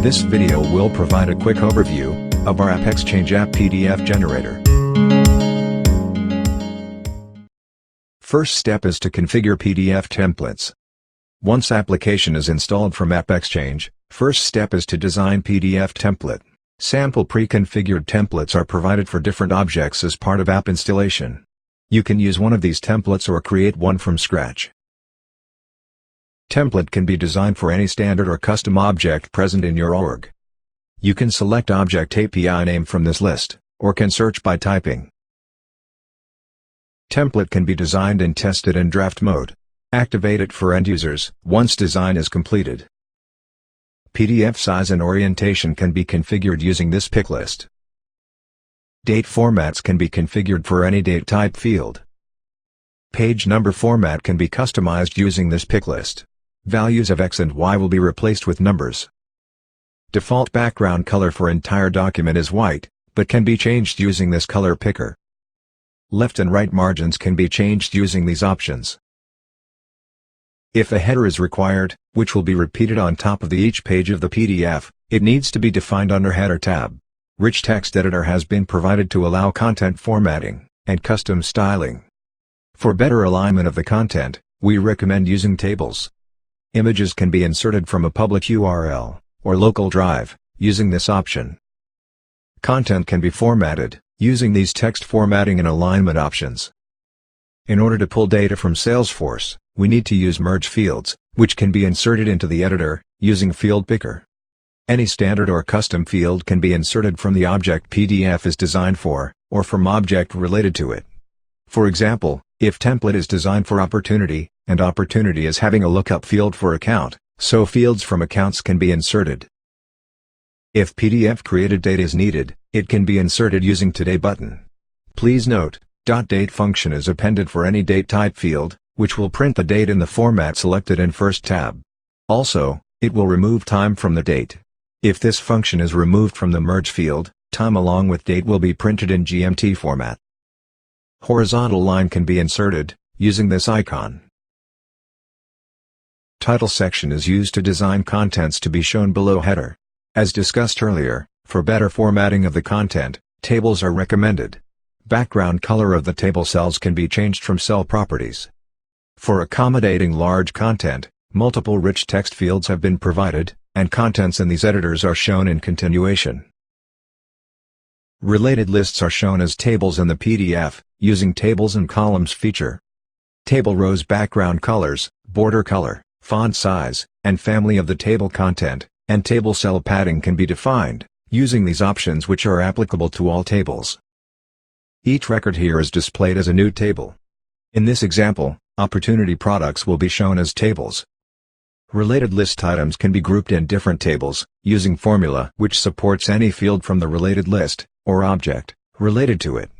This video will provide a quick overview of our AppExchange app PDF generator. First step is to configure PDF templates. Once application is installed from AppExchange, first step is to design PDF template. Sample pre-configured templates are provided for different objects as part of app installation. You can use one of these templates or create one from scratch. Template can be designed for any standard or custom object present in your org. You can select object API name from this list, or can search by typing. Template can be designed and tested in draft mode. Activate it for end users once design is completed. PDF size and orientation can be configured using this pick list. Date formats can be configured for any date type field. Page number format can be customized using this pick list. Values of X and Y will be replaced with numbers. Default background color for entire document is white, but can be changed using this color picker. Left and right margins can be changed using these options. If a header is required, which will be repeated on top of each page of the PDF, it needs to be defined under Header tab. Rich text editor has been provided to allow content formatting and custom styling. For better alignment of the content, we recommend using tables. Images can be inserted from a public URL or local drive using this option. Content can be formatted using these text formatting and alignment options. In order to pull data from Salesforce, we need to use merge fields, which can be inserted into the editor using Field Picker. Any standard or custom field can be inserted from the object PDF is designed for, or from object related to it. For example, if template is designed for opportunity, and opportunity is having a lookup field for account, so fields from accounts can be inserted. If PDF created date is needed, it can be inserted using Today button. Please note, .date function is appended for any date type field, which will print the date in the format selected in first tab. Also, it will remove time from the date. If this function is removed from the merge field, time along with date will be printed in GMT format. Horizontal line can be inserted using this icon. Title section is used to design contents to be shown below header. As discussed earlier, for better formatting of the content, tables are recommended. Background color of the table cells can be changed from cell properties. For accommodating large content, multiple rich text fields have been provided, and contents in these editors are shown in continuation. Related lists are shown as tables in the PDF, using Tables and Columns feature. Table rows background colors, border color, font size, and family of the table content, and table cell padding can be defined, using these options which are applicable to all tables. Each record here is displayed as a new table. In this example, opportunity products will be shown as tables. Related list items can be grouped in different tables, using formula which supports any field from the related list, or object, related to it.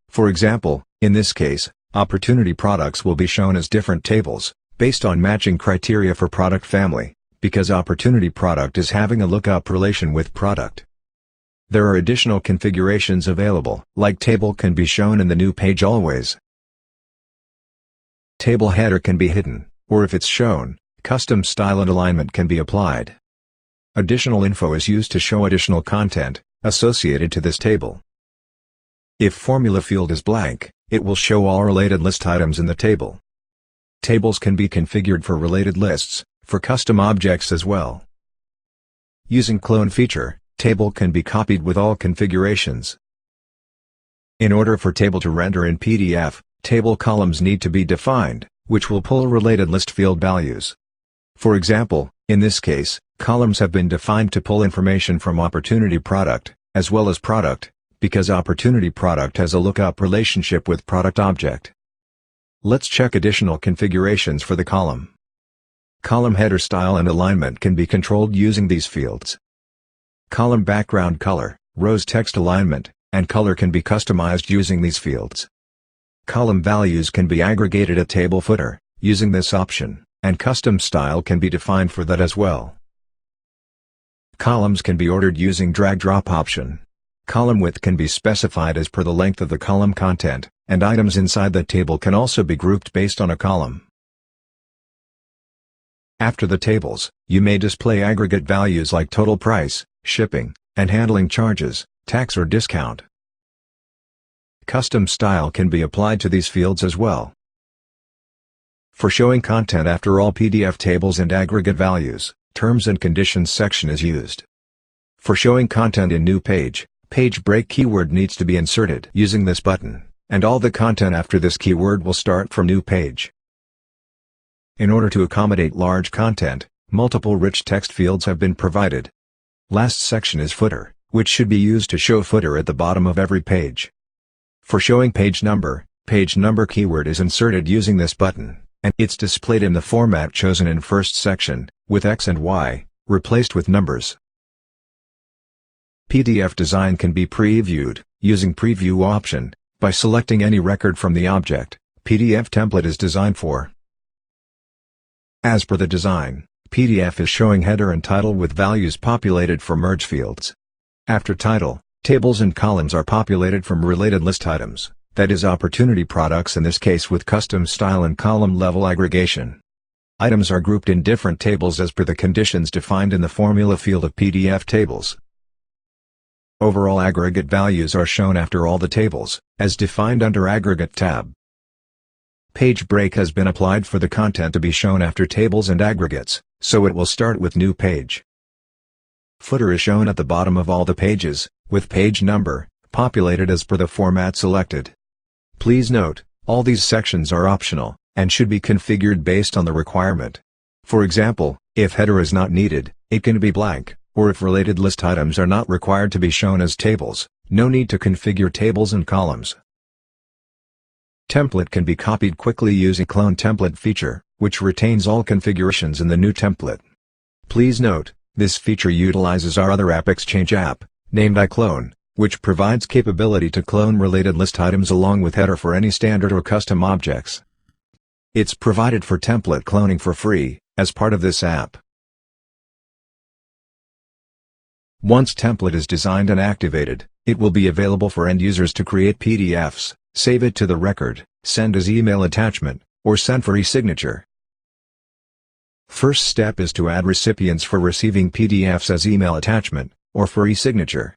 For example, in this case, opportunity products will be shown as different tables, based on matching criteria for product family, because opportunity product is having a lookup relation with product. There are additional configurations available, like table can be shown in the new page always. Table header can be hidden, or if it's shown, custom style and alignment can be applied. Additional info is used to show additional content associated to this table. If formula field is blank, it will show all related list items in the table. Tables can be configured for related lists, for custom objects as well. Using clone feature, table can be copied with all configurations. In order for table to render in PDF, table columns need to be defined, which will pull related list field values. For example, in this case, columns have been defined to pull information from opportunity product, as well as product, because opportunity product has a lookup relationship with product object. Let's check additional configurations for the column. Column header style and alignment can be controlled using these fields. Column background color, rows text alignment, and color can be customized using these fields. Column values can be aggregated at table footer, using this option, and custom style can be defined for that as well. Columns can be ordered using drag-drop option. Column width can be specified as per the length of the column content, and items inside the table can also be grouped based on a column. After the tables, you may display aggregate values like total price, shipping, and handling charges, tax or discount. Custom style can be applied to these fields as well. For showing content after all PDF tables and aggregate values, Terms and Conditions section is used. For showing content in new page, page break keyword needs to be inserted using this button, and all the content after this keyword will start from new page. In order to accommodate large content, multiple rich text fields have been provided. Last section is footer, which should be used to show footer at the bottom of every page. For showing page number keyword is inserted using this button, and it's displayed in the format chosen in first section, with X and Y, replaced with numbers. PDF design can be previewed, using Preview option, by selecting any record from the object PDF template is designed for. As per the design, PDF is showing header and title with values populated for merge fields. After title, tables and columns are populated from related list items, that is opportunity products in this case with custom style and column level aggregation. Items are grouped in different tables as per the conditions defined in the formula field of PDF tables. Overall aggregate values are shown after all the tables, as defined under Aggregate tab. Page break has been applied for the content to be shown after tables and aggregates, so it will start with new page. Footer is shown at the bottom of all the pages, with page number, populated as per the format selected. Please note, all these sections are optional, and should be configured based on the requirement. For example, if header is not needed, it can be blank, or if related list items are not required to be shown as tables, no need to configure tables and columns. Template can be copied quickly using Clone Template feature, which retains all configurations in the new template. Please note, this feature utilizes our other AppExchange app, named iClone, which provides capability to clone related list items along with header for any standard or custom objects. It's provided for template cloning for free, as part of this app. Once template is designed and activated, it will be available for end users to create PDFs, save it to the record, send as email attachment, or send for e-signature. First step is to add recipients for receiving PDFs as email attachment, or for e-signature.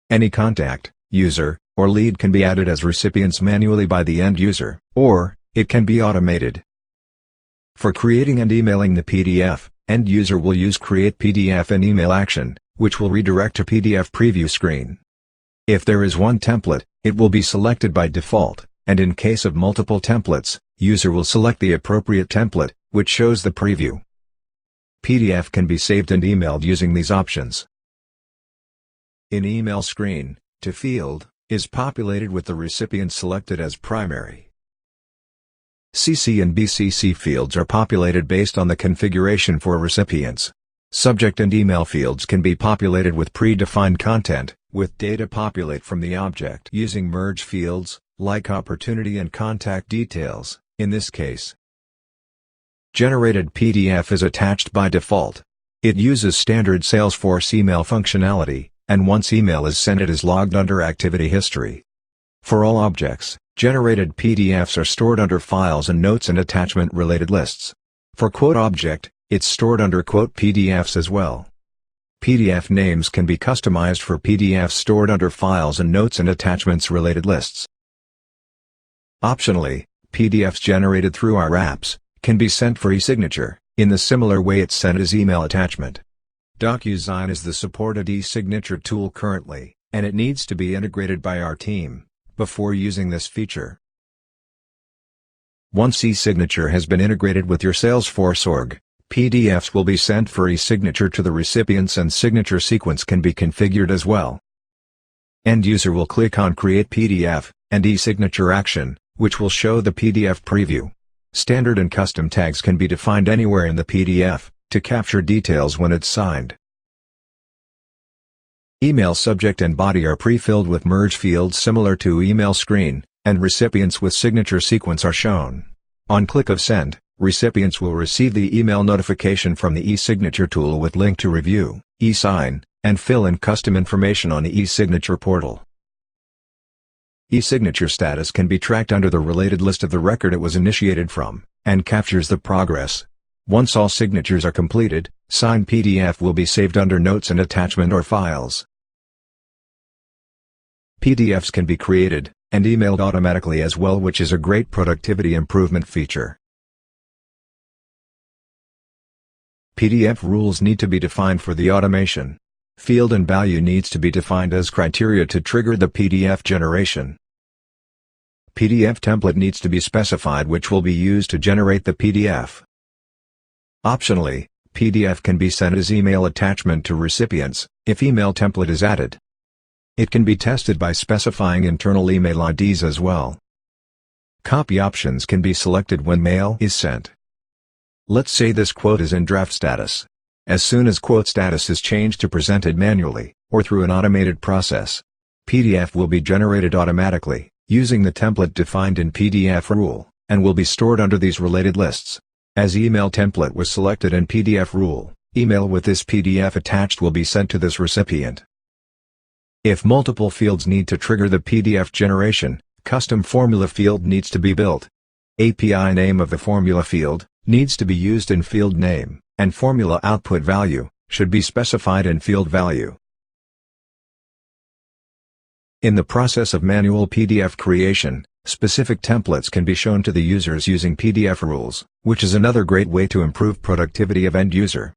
Any contact, user, or lead can be added as recipients manually by the end user, or it can be automated. For creating and emailing the PDF, end user will use Create PDF and Email action, which will redirect to PDF preview screen. If there is one template, it will be selected by default, and in case of multiple templates, user will select the appropriate template, which shows the preview. PDF can be saved and emailed using these options. In email screen, to field, is populated with the recipient selected as primary. CC and BCC fields are populated based on the configuration for recipients. Subject and email fields can be populated with predefined content, with data populate from the object using merge fields, like opportunity and contact details, in this case. Generated PDF is attached by default. It uses standard Salesforce email functionality, and once email is sent it is logged under activity history. For all objects, generated PDFs are stored under files and notes and attachment related lists. For quote object, it's stored under quote PDFs as well. PDF names can be customized for PDFs stored under files and notes and attachments related lists. Optionally, PDFs generated through our apps can be sent for e-signature, in the similar way it's sent as email attachment. DocuSign is the supported e-signature tool currently, and it needs to be integrated by our team before using this feature. Once e-signature has been integrated with your Salesforce org, PDFs will be sent for e-signature to the recipients and signature sequence can be configured as well. End user will click on Create PDF and e-signature action, which will show the PDF preview. Standard and custom tags can be defined anywhere in the PDF, to capture details when it's signed. Email subject and body are pre-filled with merge fields similar to email screen, and recipients with signature sequence are shown. On click of send, recipients will receive the email notification from the e-signature tool with link to review, e-sign, and fill in custom information on the e-signature portal. E-signature status can be tracked under the related list of the record it was initiated from, and captures the progress. Once all signatures are completed, signed PDF will be saved under Notes and Attachment or Files. PDFs can be created and emailed automatically as well, which is a great productivity improvement feature. PDF rules need to be defined for the automation. Field and value needs to be defined as criteria to trigger the PDF generation. PDF template needs to be specified, which will be used to generate the PDF. Optionally, PDF can be sent as email attachment to recipients, if email template is added. It can be tested by specifying internal email IDs as well. Copy options can be selected when mail is sent. Let's say this quote is in draft status. As soon as quote status is changed to presented manually, or through an automated process, PDF will be generated automatically, using the template defined in PDF rule, and will be stored under these related lists. As email template was selected in PDF rule, email with this PDF attached will be sent to this recipient. If multiple fields need to trigger the PDF generation, custom formula field needs to be built. API name of the formula field needs to be used in field name, and formula output value should be specified in field value. In the process of manual PDF creation, specific templates can be shown to the users using PDF rules, which is another great way to improve productivity of end user.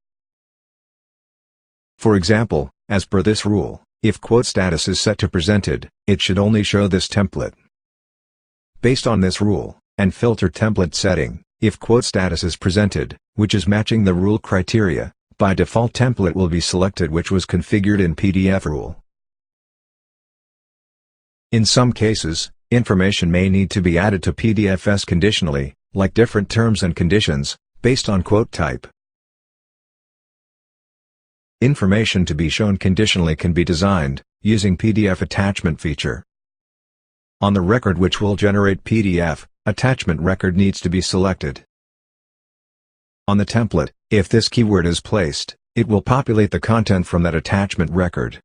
For example, as per this rule, if quote status is set to presented, it should only show this template. Based on this rule, and filter template setting, if quote status is presented, which is matching the rule criteria, by default template will be selected which was configured in PDF rule. In some cases, information may need to be added to PDFs conditionally, like different terms and conditions, based on quote type. Information to be shown conditionally can be designed, using PDF attachment feature. On the record which will generate PDF, attachment record needs to be selected. On the template, if this keyword is placed, it will populate the content from that attachment record.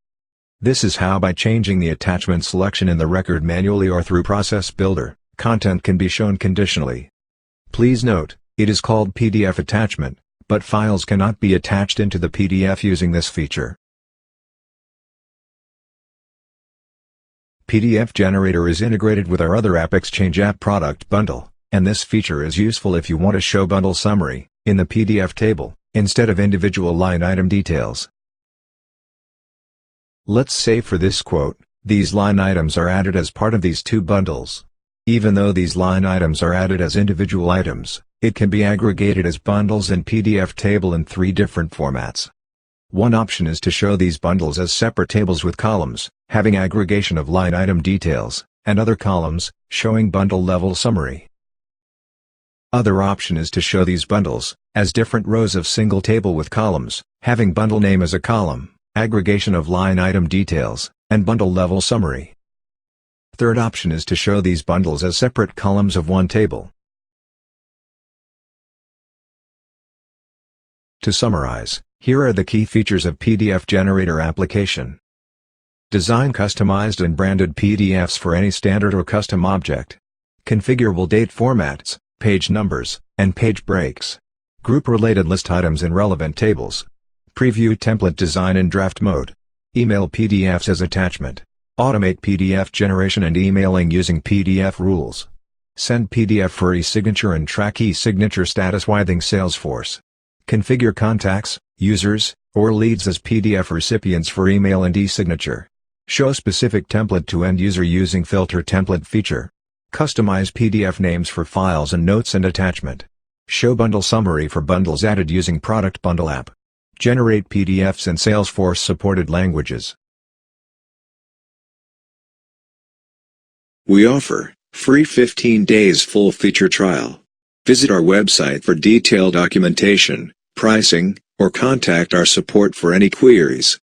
This is how, by changing the attachment selection in the record manually or through Process Builder, content can be shown conditionally. Please note, it is called PDF attachment, but files cannot be attached into the PDF using this feature. PDF Generator is integrated with our other AppExchange app product bundle, and this feature is useful if you want to show bundle summary in the PDF table, instead of individual line item details. Let's say for this quote, these line items are added as part of these two bundles. Even though these line items are added as individual items, it can be aggregated as bundles in PDF table in 3 different formats. One option is to show these bundles as separate tables with columns, having aggregation of line item details, and other columns, showing bundle level summary. Other option is to show these bundles as different rows of single table with columns, having bundle name as a column, aggregation of line item details, and bundle level summary. Third option is to show these bundles as separate columns of one table. To summarize, here are the key features of PDF Generator application. Design customized and branded PDFs for any standard or custom object. Configurable date formats, page numbers, and page breaks. Group related list items in relevant tables. Preview template design in draft mode. Email PDFs as attachment. Automate PDF generation and emailing using PDF rules. Send PDF for e-signature and track e-signature status using Salesforce. Configure contacts, users, or leads as PDF recipients for email and e-signature. Show specific template to end user using filter template feature. Customize PDF names for files and notes and attachment. Show bundle summary for bundles added using product bundle app. Generate PDFs in Salesforce supported languages. We offer free 15 days full feature trial. Visit our website for detailed documentation, pricing, or contact our support for any queries.